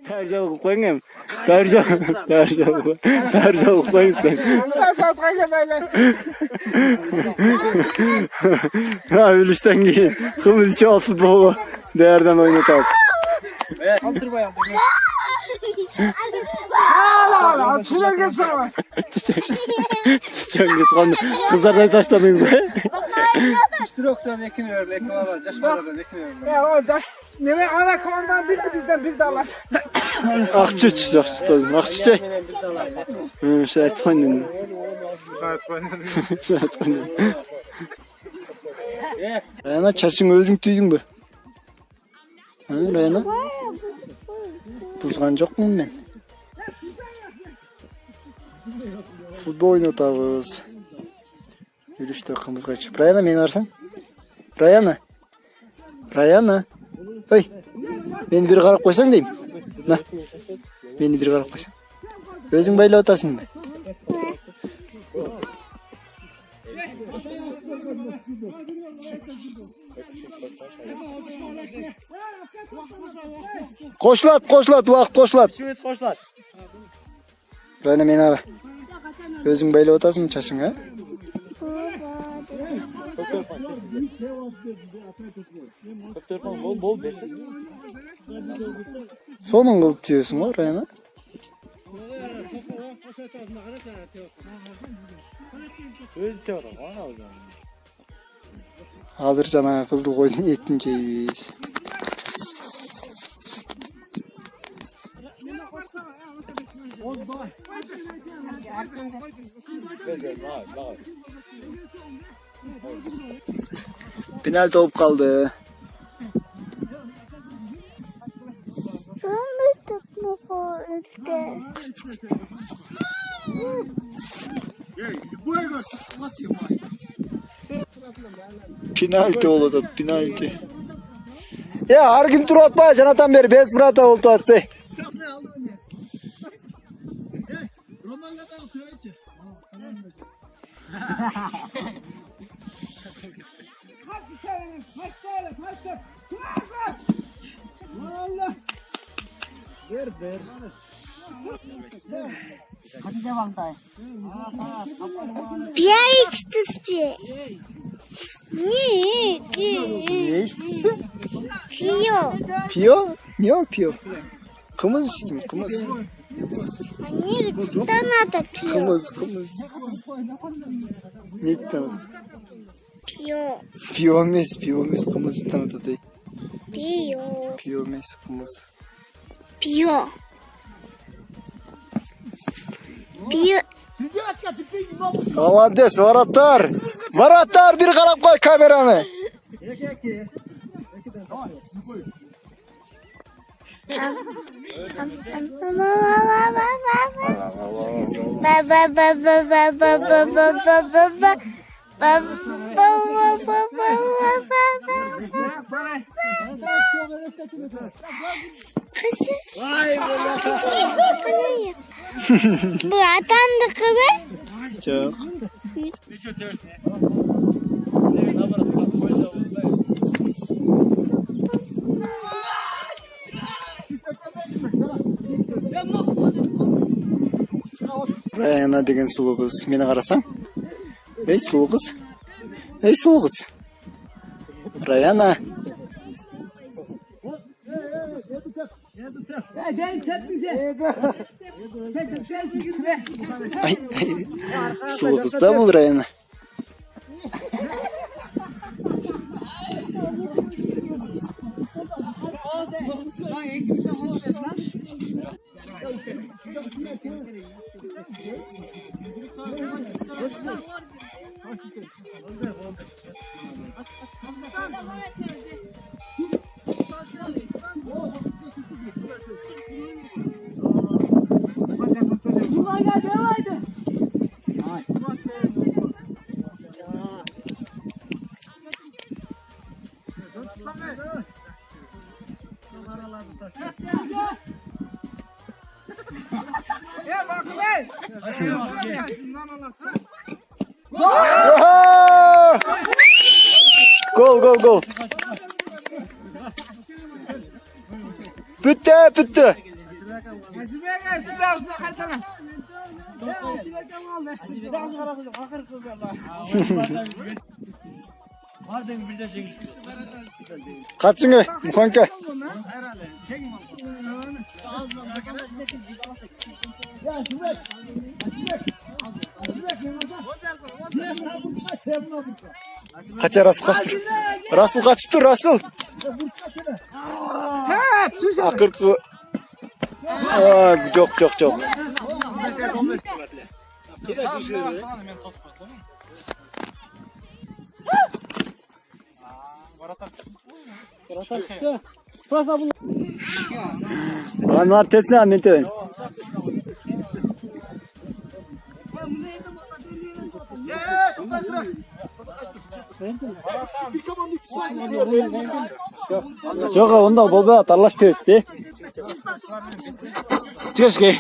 Tercih koyayım. Tercih koyayım sen. Ha ölüşten giyin. Kımız içi al futbolu. Değerden oynatas. Altır bayan. Çiçeğiniz kandı. Kızlardan taşladınız. Stroktan yakınıyor. Leke valla. Caşmalardan yakınıyor. Ya o caş. Ne ana kamandan biz de alır. Akçı tadım. Akçı. Şahit oynayın. Şahit oynayın. Rayana çaşın özün tüydün mü? Ha Rayana? Buzgan yok mu ben? Futbol oynatağız. Yürüyüş takımız kaçıp. Rayana meni arsan? Rayana. Oy. Beni bir qarab qo'ysang deyim. Na. Beni bir qarab qo'ysang. Özün bayla otasın mı? Qo'shlat, vaqt qo'shlat. Rayana meni ara. Özün bayla otasın mı çaşın ha? Sonun kılıp diyorsun o Rayana. Hazır cana kızıl koydun etince yiyiz. Penaltı olup kaldı. Penaltı oldu, penaltı. Ya her kim tur atma, canatan beri 5 fırata oldu attı. Пьяный спи. Не içti? пью. Piyo? Niye o piyo? Kımız içtim, kımız. Они где-то надо пью. Kımız. Ne tanıdı? Пью. Piyomes, kımız tanıdı değil. Пью. Piyomes, kımız. Пью. Пью. Amandes, varattar bir kalap koy kameranı. Bu atandı kıvı. Çok. Rayana degen sulu kız. Meni karasan. Ey sulu kız. Rayana. Ay. Sulu kız da mı Rayana? Gol. Bitti. Hacıbeye gel. Siz de aslında kaçsana. Hacıbeye kaldı. Sağsı kara kızım. Akır kız Allah. Kaçsın Muhanka. Kaça Rasul kaçtır. Rasul kaçtır Rasul. Akırkı. Çok. Anlar tepsine anlatayım. Çok onda baba talaş tüyüttü. Çıkış ki.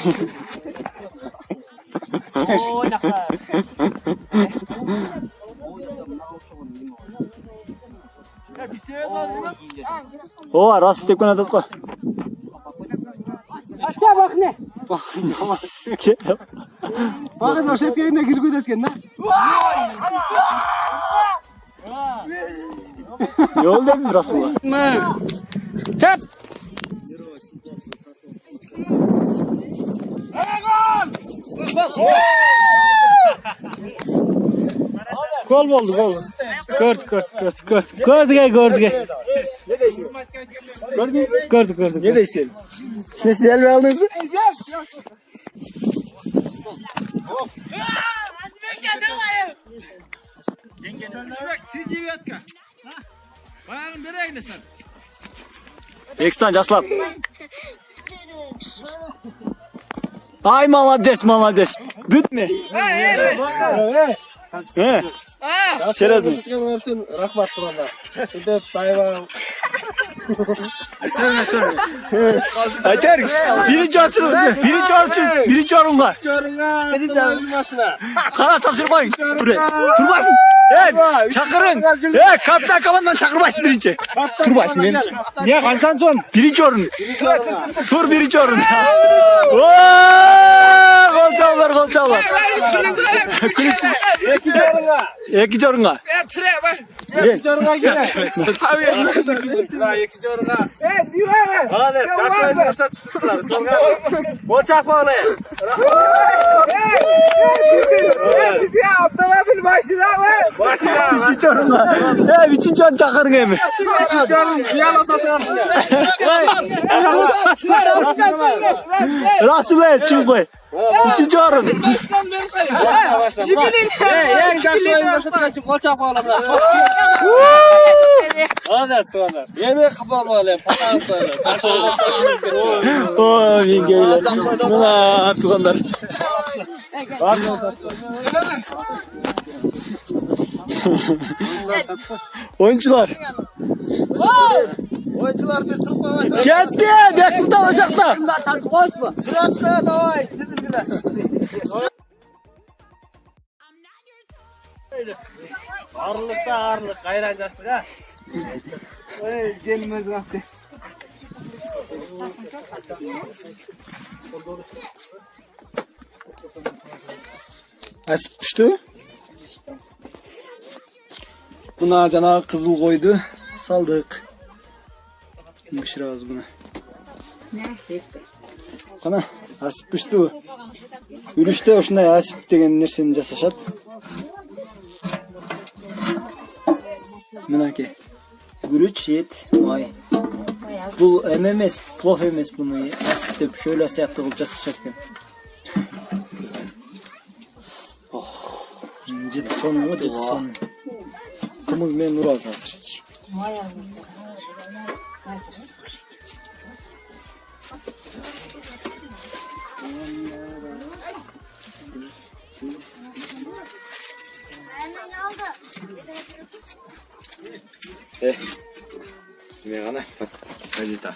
O rast tekne atıp. Aşağı bak ne? Bakın roşet yayına girgüt etken ne? Yol değil mi Rasulullah? Tep. Gol oldu gol. Gördük. Ne değişiyor? Gördük. Ne değişiyor? Siz de elbe aldınız mı? Ekstan Caslap. Ay malades. Bütme. He. Serez mi? Rahmat turanlar. Şimdi dayıva. Ayter. Birinci orunga. Kara tavsır koyun. Turbaşın. Çakırın. Kaptan kafandan çakırbaşın birinci. Turbaşın benim. Niye kansan son? Birinci orun. Tur birinci orun. Gol çallar. İkinci orunga. Çoruna gel. İki çoruna. Hadi çakmayı fırsat tutuştular. Bol çakma ona. Abdülhamid başına mı? Başla. Üçüncü orunga. Üçüncü orun çakırın emi. Rasul çünkü. Üçüncü orun. Yen karşılayın başına çık bol çakma ona. Hadi turanlar. Yemeğe kapalım. Oo mingeyler. Buna tuğanlar. Oyuncular. Oyuncular bir tutma var. Geldi. Beksul'da olacakta. Suratla davay. Dedim bile. Ağırlık. Gayrancastık ha. Cenimiz kalktı. Nasıl pişti? Buna cana kızıl koydu. Saldık. Pişiririz bunu. Kana asip pişti bu. Yürüyüşte hoşuna asip degen nersenin jasashat. Minaki. Gürüç yet may. Bu ememes, plov emes bunu asip de şöyle siyapta kılıp jasashatan. Jetson mu Jetson? Kımız men nur alsa asır. Ne ana? Hadi ta.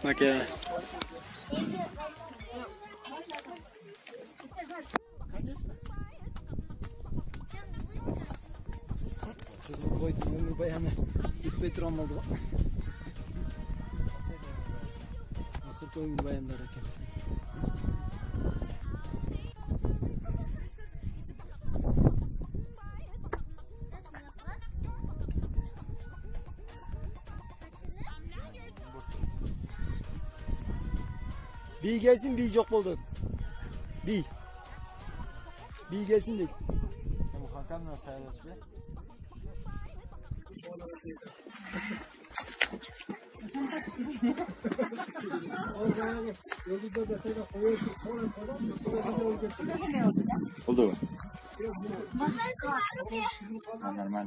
Okey. Kızıl koydum ömür bayanı. Gitmey turan oldu. Akır koyun bayanlar ekan. Bir gelsin bir yok oldu. Bir gelsin de. Bu Hakan nasıl sayılır be? Oldu mu? Normal.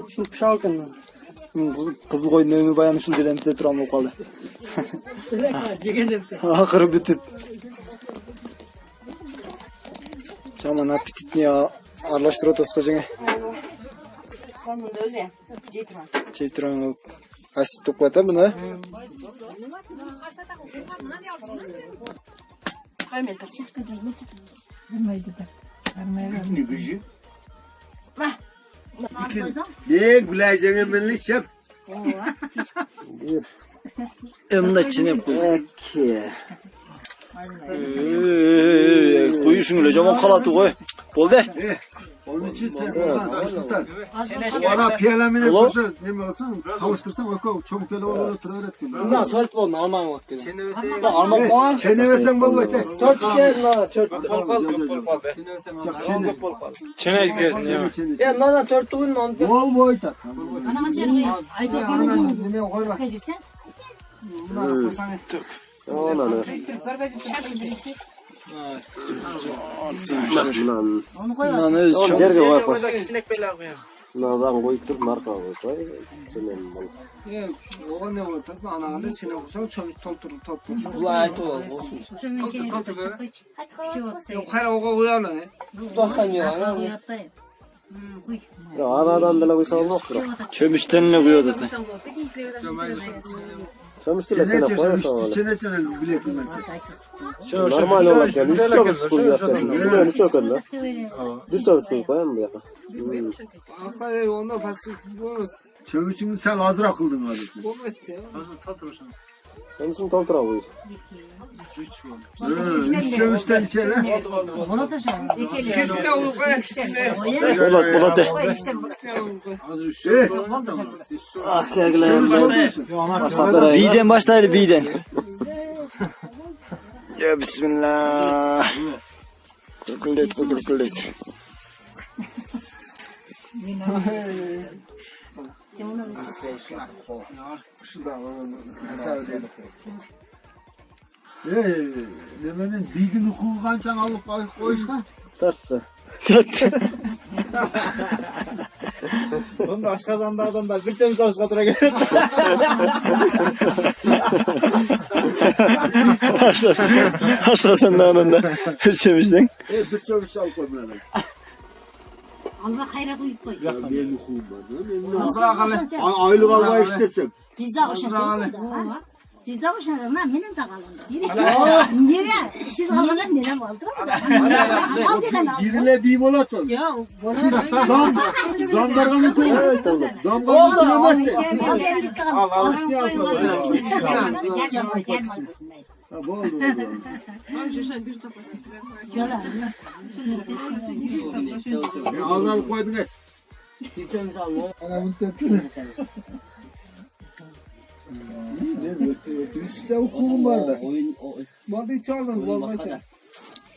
Şu pişalkın. Kızıl koyun ömür bayanı şu jelemizde turan olup kaldı. Akırı bütüp. Çaman apetit ne ya? Arlaştırı toskacını. Sen bunu da özel. Ceytiman. Çeytiran olup. Asip topladı bunu. Koymayın taksın. Ne gücü? Mah. Ne güleceğine minlik yap. Emne içine koy. Koyu şunu zaman kalatı koy. Oldu. Onun için sen oradan sultan. Bana piyalamine koşar. Ne mi olsun? Çalıştırsan oku. Çabuk öyle olur öğrettim. Bundan 4 bolun alman vakti. Almak var. Çene versen bol öte. 4 şey la 4. Çene gidiyorsun ya. Ya nana 4 tuğun mu? Bol boy tak. Anama çelmeyi. Ayda koymayın. Ne koyma. Ne diyorsun? Onu koy. Lan öz çok. Koydaki sinek bela koyalım. Nadan koyup marka koy. Senin bol. O ne olur? Tatma anağında içine koysan çömüş toltur. Kulağı ait olur. Şunun içine Yok hayır oğa koyarlar. Dostan yiyor. Ya anadan da koysa olmaz mı? Çömüşten ne koyuyor zaten. Çamıştırla Çene sana koyarsan çene öyle. çene bilesin ben. Normal olarak yani hiç çok sıkıntı yapıyorsun. Sınırı çok öyle. Bir çalışmayı koyar mı yakın? Hasta onda pası bu Çövüçünü sen hazır akıldın kardeşim. evet ya. Çamışın tontura koyuyorsun. Üç çövüşten içeri. Ona taşıyalım. İkisi de olur koy. İkisine. Polat de. Ah keglerim. Biden başlaydı biden. Ya bismillah. Kırkıldet. Demenin bidini kuğancan alıp koyuşkan. Tarttı. Bunu da aşkazanda adamlar bir çemiş aşkadıra gelir. Aşağısın da anında. Bir çemiştin. Bir çövüş alıp koymayan. Allah hayra koyup koy. Ya benim kuğum var. Aylık almayı istesem. Biz de koşalım. Biz de koşalım lan. Benim de kalın. Niye? Siz kalmadan nerem aldı? Al dedim. Birine bir volat ol. Ya. Zamdarganı koy. Zamdarganı koyamaz de. Al. Ha bu oldu. Ağzını koydun et. Ana bunu tetile. Ötürüsü okulum vardı. Madi çaldın vallahi.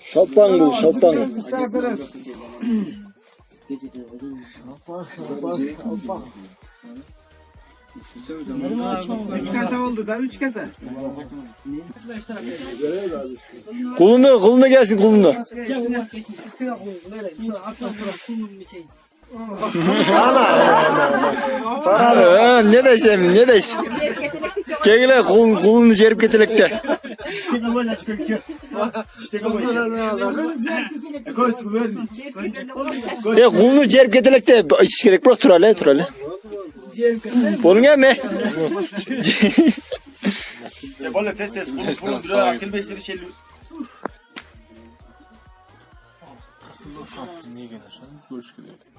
Şapan bu şapan. Üç kese oldu da 3 kese. Kulunu gelsin kulunu. Sana ne desem ne des. Kegile kulunu cerip getelekte. Kulunu cerip getirek de iş gerek bırak turale. Bunun gelme. Böyle test. Bunu bir akıl beşleri şey.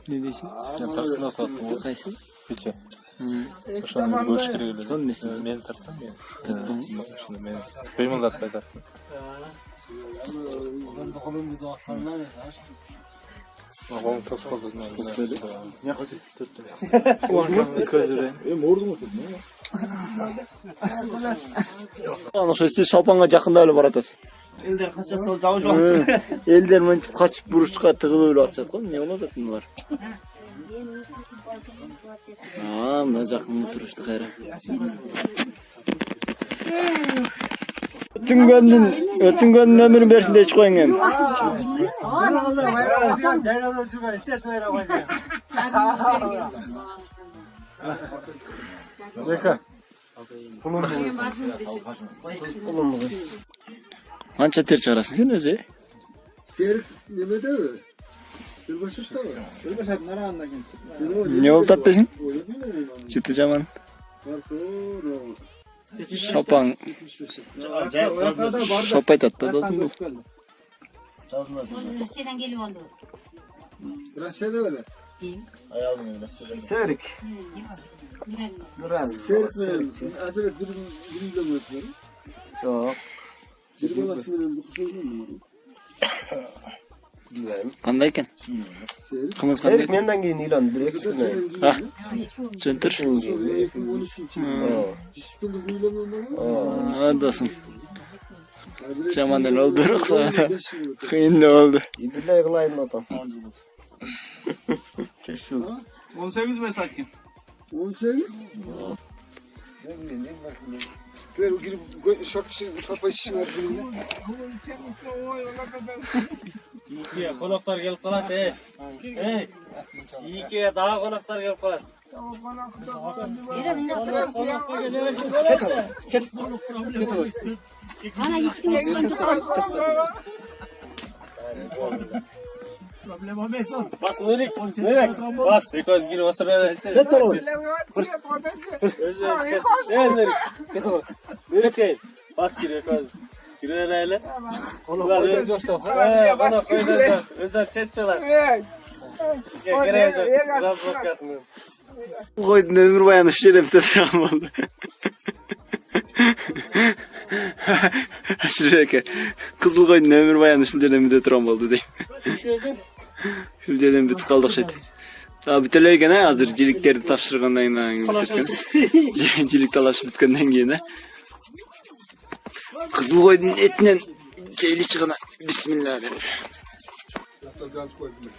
Ne diyorsun? Sen tarsın atattın. Kaysı? Hiç. Oşan görüş kerak. Son nesin? Men tarsam ya. Tattım. Şunu men. Kıymal atlaydı. Ağam tas kaldı. Ne kadar tuttu. Közüre. Ana sözde şapanga жақында öyle baratası. Elden kaçacağız sonra cavuş var. Elden mantip kaçıp buruşqa tığılı öyle atacak koy. Ne oldu bunlar? Mına жақын turuştu xeyre. Ötüngöndün ömürün berisinde hiç koyun hem. Ança ter çıkarasın sen özü. Serik nemede mi? Gülbaşık'ta mı? Ne oldu tattasın? Çıtı caman. Şapan. Şopay tatta dostum bu. Senden geliyor oldu. Biraz şey de öyle. Serik. Serik benim. Azıcık dürüm de mi ötüyorum? Çok. Serik olası benim bu kuşa olmuyor mu? Qanday ekan? Serik. Qimiz qanday? Serik menden giyin ilan. Bir eksik ne? Ha. Tushuntir. 2013 Yusuf'un kızını ilan Ha dostum. Jamandan oldu ruxsat. Qiyin ne oldu? Billahi kılayın otam. 18 mesaj kim? 18? Sizler o girip şapay şişin var birinde. İyi konaklar gelip kalat hey. İyi ki daha konaklar gelip kalat. Bana hiç kimse Bas nereye? Bas. Because gir otur öyle. Ne tarafı? Nereye? Bas gir because. Gir öyle. Onlar öyle coştu. Bana koydular. Özler çeşçeler. Gerek yok. Biraz bakasın. Qo'ydin ömür boyani shu yerda bitirgan bo'ldi. Ashir aka, qizil qo'ydin ömür boyani shu yerda bitirgan bo'ldi deyim. Shu yerdan bitib qoldik shu. Daha bitirlagan hozir jiliklarni topshirgandan keyin jilik talashib bitgandan keyin qizil qo'ydin etidan jayli chiqana bismillah deb. Hatta gaz koydum.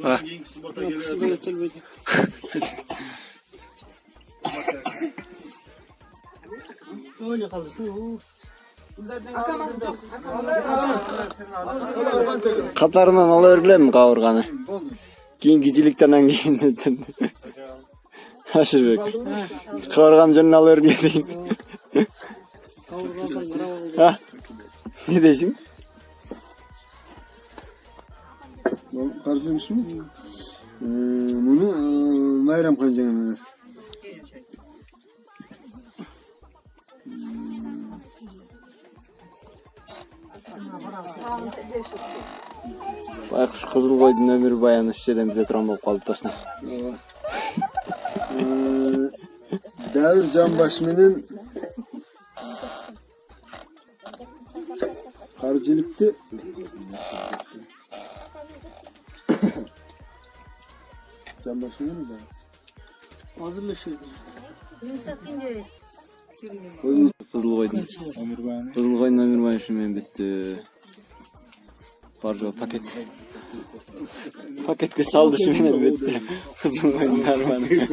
Ha. Qatarından alaverdilarmi qavurg'ani? Keyingi jilikdan keyin. Ashirbek. Qavurg'ani jonini alaverdilar. Ha? Ne deysin? Karşılamış mı? Bunu Meryem Kanca'ya Bak şu kızıl koydun ömür bayanı şu yerden bize travma kalıp taşına. Davir Canbaşman'ın harcılıkta Canbaşman'ın mı da? Hazırlaşıyordum. yumuşak kim diyoruz? Kızıl koydun. Kızıl koydun ömür bayanı şu men bitti. Бар жоо пакет. Пакетке салды шуменен бетте. Кызыл койдун арманы.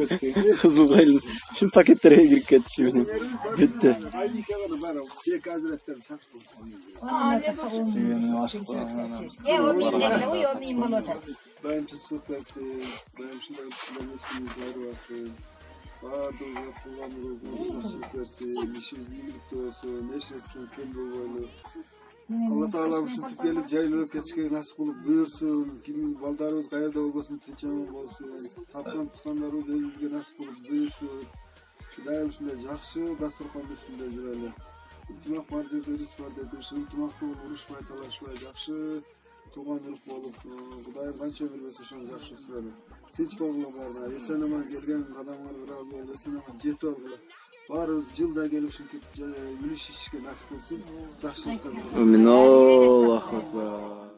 Кызыл койдун шул пакеттерге кирип кетти шуменен бетте. Айдикага бар, тек азыреттерди чакырып. Bayım tutsak versin, bayım şundan kullanmasını varvasın. Bağırdığı kullanır olsun, versin, işiniz iyilikte olsun, neşesinin kendi olaylı. Allah Teala şu tut gelip cayılıp geçkeyi nasip bulup buyursun. Kim baldarımız kayırda olmasın, tinçamın olsun. Tapkan tutanlarımız özümüzge nasip bulup buyursun. Şu dayım şunda jakşı, dasturkan üstünde jüreli. Iltimak var jerde risk var dedim, şu iltimakta uruşmay, talaşmay, jakşı. Туғандылық болып, Құдайым қанша білмесе шоң жақсы сұрады. Тинч болғыларына, esen аман келген адамдар разы болды, esen аман жетіп алғылар. Барыз жылда келіп шынтіп, үліш ішке насip болсын, жақсылықта. Амин, Аллаху акбар.